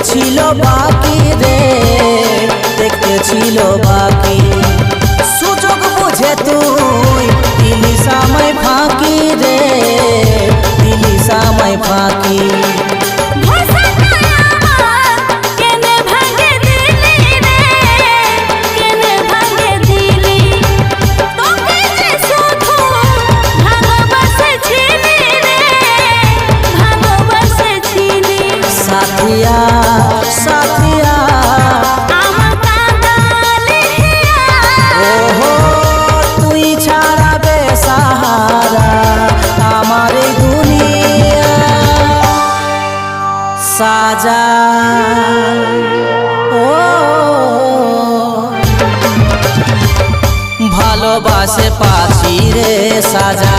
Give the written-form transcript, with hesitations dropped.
ছিল বাকি রে, দেখতে ছিল বাকি। সুযোগ বুঝে তুই দিলি সামাই ফাঁকি রে, দিলি সামাই ফাঁকি। সাথিয়া সাথিয়া ওহো তুই ছাড়া বেসাহারা আমার এই দুনিয়া। সাজা ও ভালোবাসে পাখি রে সাজা।